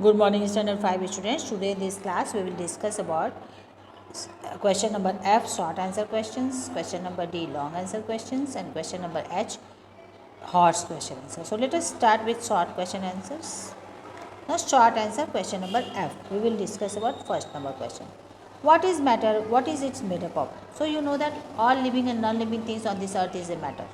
Good morning, Standard 5 students. Today in this class we will discuss about question number F short answer questions, question number D long answer questions, and question number H horse question answer. So let us start with short question answers. Now short answer question number F. We will discuss about first number question. What is matter? What is its made up of? So you know that all living and non-living things on this earth is a matter.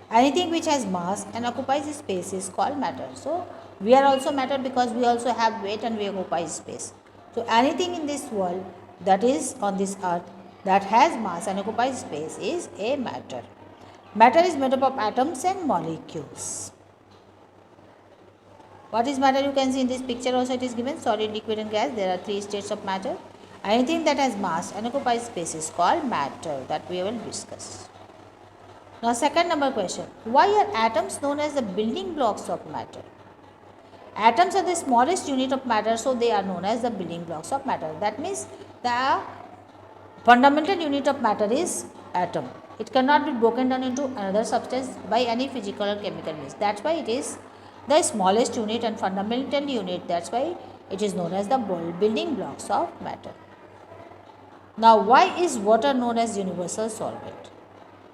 Anything which has mass and occupies space is called matter. So we are also matter because we also have weight and we occupy space. So anything in this world that is on this earth that has mass and occupies space is a matter. Matter is made up of atoms and molecules. What is matter? You can see in this picture also it is given solid, liquid and gas. There are three states of matter. Anything that has mass and occupies space is called matter, that we will discuss. Now second number question. Why are atoms known as the building blocks of matter? Atoms are the smallest unit of matter, so they are known as the building blocks of matter. That means the fundamental unit of matter is atom. It cannot be broken down into another substance by any physical or chemical means. That's why it is the smallest unit and fundamental unit. That's why it is known as the building blocks of matter. Now why is water known as universal solvent?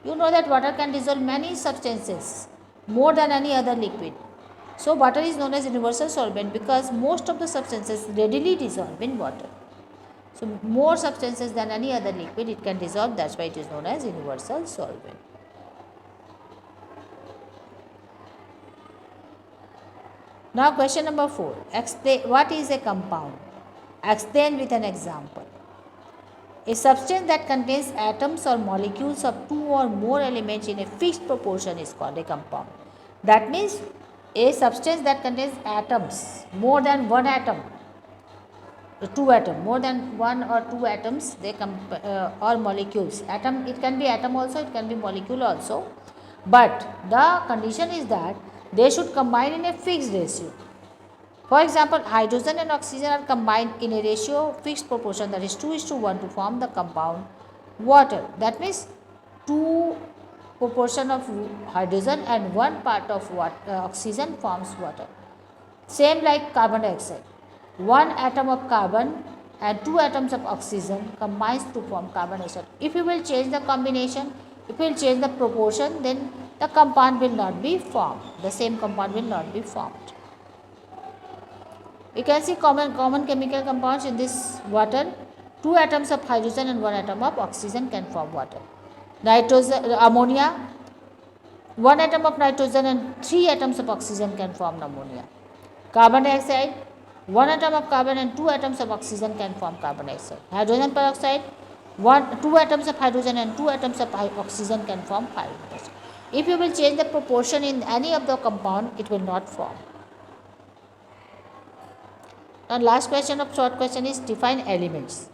You know that water can dissolve many substances more than any other liquid. So water is known as universal solvent because most of the substances readily dissolve in water. So more substances than any other liquid it can dissolve, that's why it is known as universal solvent. Now question number 4. Explain what is a compound? Explain with an example. A substance that contains atoms or molecules of two or more elements in a fixed proportion is called a compound. That means a substance that contains atoms, more than one atom, two atom, more than one or two atoms, they or molecules. Atom, it can be atom also, it can be molecule also. But the condition is that they should combine in a fixed ratio. For example, hydrogen and oxygen are combined in a ratio fixed proportion, that is 2:1 to form the compound water. That means 2 proportion of hydrogen and 1 part of oxygen forms water. Same like carbon dioxide. 1 atom of carbon and 2 atoms of oxygen combines to form carbon dioxide. If you will change the combination, if you will change the proportion, then the compound will not be formed. The same compound will not be formed. You can see common chemical compounds in this water. 2 atoms of hydrogen and 1 atom of oxygen can form water. Nitrogen, ammonia, 1 atom of nitrogen and 3 atoms of oxygen can form ammonia. Carbon dioxide, 1 atom of carbon and 2 atoms of oxygen can form carbon dioxide. Hydrogen peroxide, 2 atoms of hydrogen and 2 atoms of oxygen can form hydrogen peroxide. If you will change the proportion in any of the compound, it will not form. Now last question of short question is define elements.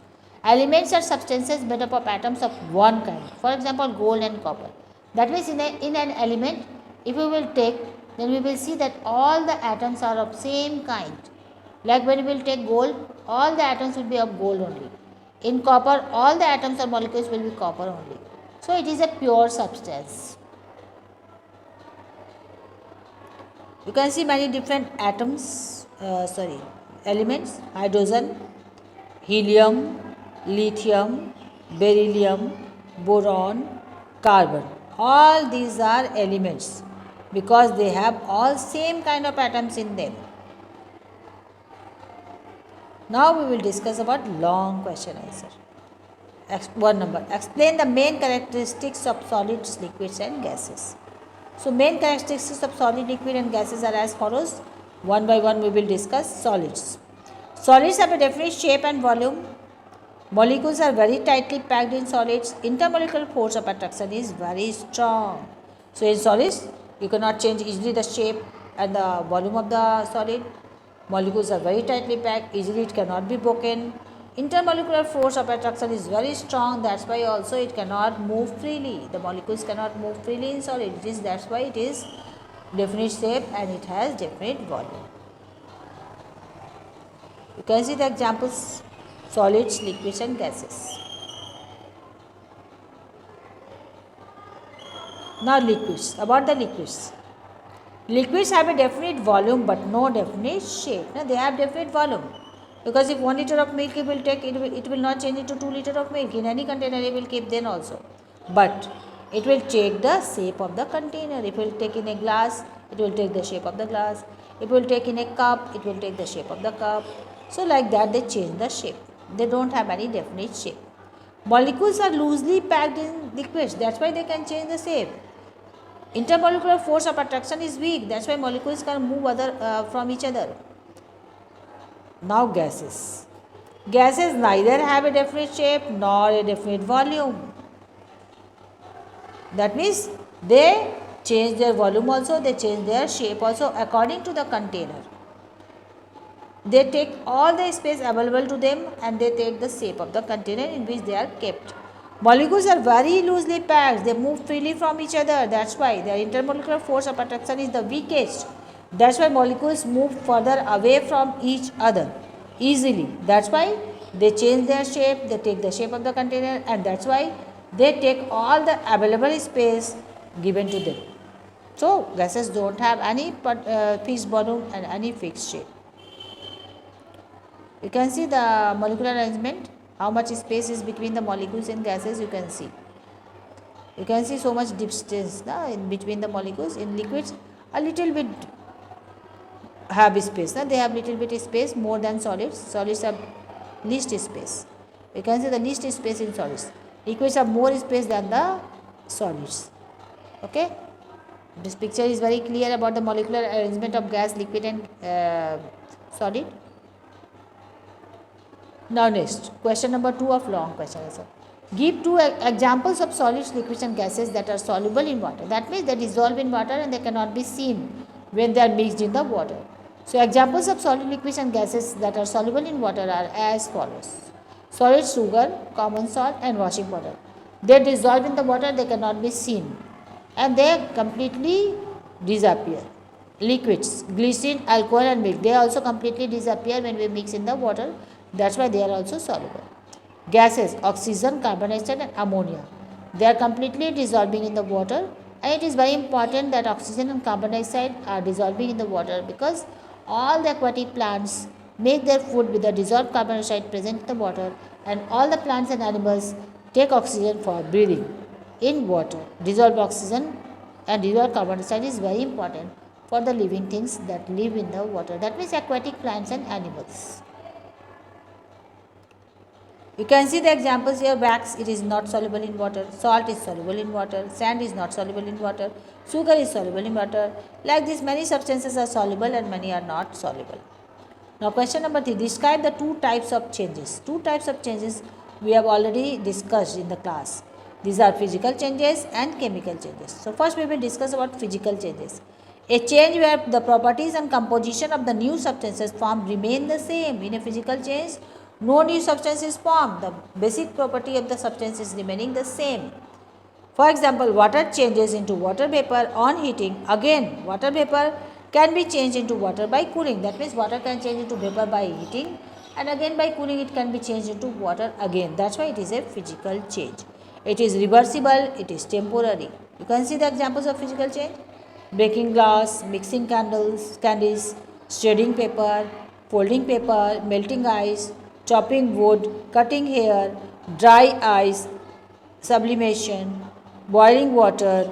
Elements are substances made up of atoms of one kind. For example, gold and copper. That means in an element, if we will take, then we will see that all the atoms are of same kind. Like when we will take gold, all the atoms will be of gold only. In copper, all the atoms or molecules will be copper only. So it is a pure substance. You can see many different atoms, elements: hydrogen, helium, lithium, beryllium, boron, carbon. All these are elements because they have all same kind of atoms in them. Now we will discuss about long question answer. One number. Explain the main characteristics of solids, liquids and gases. So main characteristics of solid, liquid and gases are as follows. One by one we will discuss solids. Solids have a definite shape and volume. Molecules are very tightly packed in solids. Intermolecular force of attraction is very strong. So in solids, you cannot change easily the shape and the volume of the solid. Molecules are very tightly packed, easily it cannot be broken. Intermolecular force of attraction is very strong, that's why also it cannot move freely. The molecules cannot move freely in solid. That's why it is definite shape and it has definite volume. You can see the examples: solids, liquids and gases. Now liquids. About the liquids. Liquids have a definite volume but no definite shape. Now they have definite volume. Because if 1 liter of milk it will not change into 2 liter of milk. In any container it will keep then also. But it will take the shape of the container. If it will take in a glass, it will take the shape of the glass. If it will take in a cup, it will take the shape of the cup. So like that they change the shape. They don't have any definite shape. Molecules are loosely packed in liquids. That's why they can change the shape. Intermolecular force of attraction is weak. That's why molecules can move from each other. Now gases. Gases neither have a definite shape nor a definite volume. That means they change their volume also, they change their shape also according to the container. They take all the space available to them and they take the shape of the container in which they are kept. Molecules are very loosely packed, they move freely from each other. That's why their intermolecular force of attraction is the weakest. That's why molecules move further away from each other easily. That's why they change their shape, they take the shape of the container, and that's why they take all the available space given to them. So gases don't have any fixed volume and any fixed shape. You can see the molecular arrangement, how much space is between the molecules and gases you can see. You can see so much distance in between the molecules. In liquids a little bit have space. They have little bit space more than solids. Solids have least space. You can see the least space in solids. Liquids have more space than the solids. Okay. This picture is very clear about the molecular arrangement of gas, liquid and solid. Now next, question number 2 of long question answer. Give 2 examples of solids, liquids and gases that are soluble in water. That means they dissolve in water and they cannot be seen when they are mixed in the water. So examples of solid, liquids and gases that are soluble in water are as follows. Solid sugar, common salt and washing powder. They dissolve in the water, they cannot be seen and they completely disappear. Liquids, glycerin, alcohol and milk, they also completely disappear when we mix in the water. That's why they are also soluble. Gases, oxygen, carbon dioxide and ammonia. They are completely dissolving in the water and it is very important that oxygen and carbon dioxide are dissolving in the water because all the aquatic plants make their food with the dissolved carbon dioxide present in the water and all the plants and animals take oxygen for breathing in water. Dissolved oxygen and dissolved carbon dioxide is very important for the living things that live in the water. That means aquatic plants and animals. You can see the examples here. Wax, it is not soluble in water. Salt is soluble in water. Sand is not soluble in water. Sugar is soluble in water. Like this, many substances are soluble and many are not soluble. Now question number 3. Describe the 2 types of changes. 2 types of changes we have already discussed in the class. These are physical changes and chemical changes. So first we will discuss about physical changes. A change where the properties and composition of the new substances formed remain the same. In a physical change, no new substance is formed. The basic property of the substance is remaining the same. For example, water changes into water vapor on heating. Again, water vapor can be changed into water by cooling. That means water can change into vapor by heating and again by cooling it can be changed into water again. That's why it is a physical change. It is reversible, it is temporary. You can see the examples of physical change. Breaking glass, mixing candies, shredding paper, folding paper, melting ice, chopping wood, cutting hair, dry ice, sublimation, boiling water,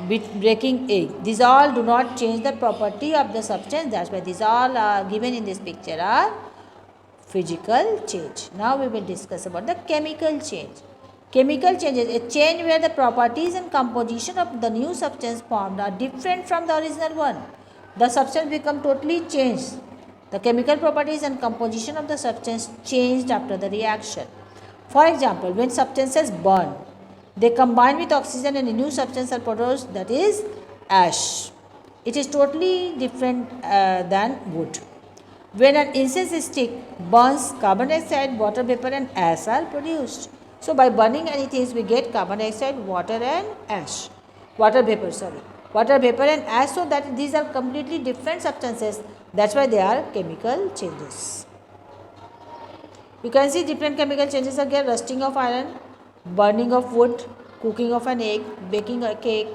breaking egg. These all do not change the property of the substance. That's why these all are given in this picture are physical change. Now we will discuss about the chemical change. Chemical changes, a change where the properties and composition of the new substance formed are different from the original one. The substance become totally changed. The chemical properties and composition of the substance changed after the reaction. For example, when substances burn, they combine with oxygen and a new substance are produced, that is ash. It is totally different than wood. When an incense stick burns, carbon dioxide, water vapor and ash are produced. So by burning anything we get carbon dioxide, water and ash. Water vapor and ash, so that these are completely different substances. That's why they are chemical changes. You can see different chemical changes are here. Rusting of iron, burning of wood, cooking of an egg, baking a cake,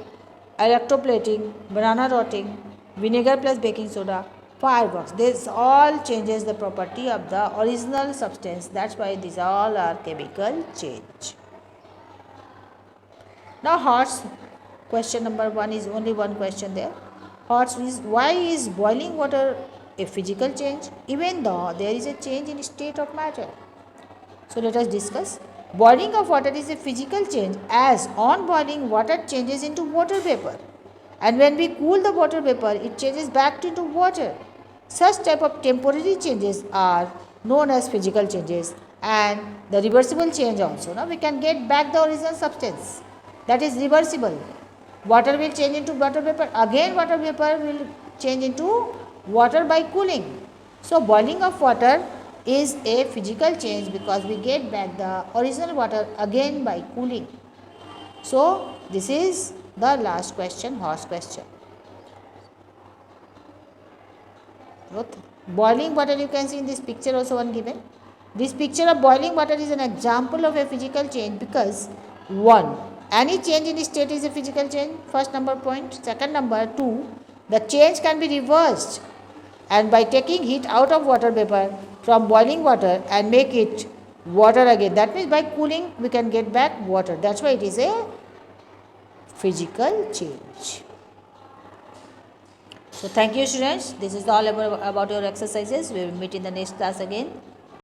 electroplating, banana rotting, vinegar plus baking soda, fireworks. This all changes the property of the original substance. That's why these all are chemical change. Now horse, question number 1 is only one question there. Horse is, why is boiling water a physical change even though there is a change in state of matter? So let us discuss. Boiling of water is a physical change as on boiling water changes into water vapor, and when we cool the water vapor it changes back into water. Such type of temporary changes are known as physical changes, and the reversible change also. Now we can get back the original substance, that is reversible. Water will change into water vapor, again water vapor will change into water by cooling. So boiling of water is a physical change because we get back the original water again by cooling. So this is the last question, horse question. Boiling water, you can see in this picture also one given. This picture of boiling water is an example of a physical change because 1. Any change in state is a physical change, first number point. Second number 2, the change can be reversed, and by taking heat out of water vapor from boiling water and make it water again. That means by cooling we can get back water. That's why it is a physical change. So thank you students. This is all about your exercises. We will meet in the next class again.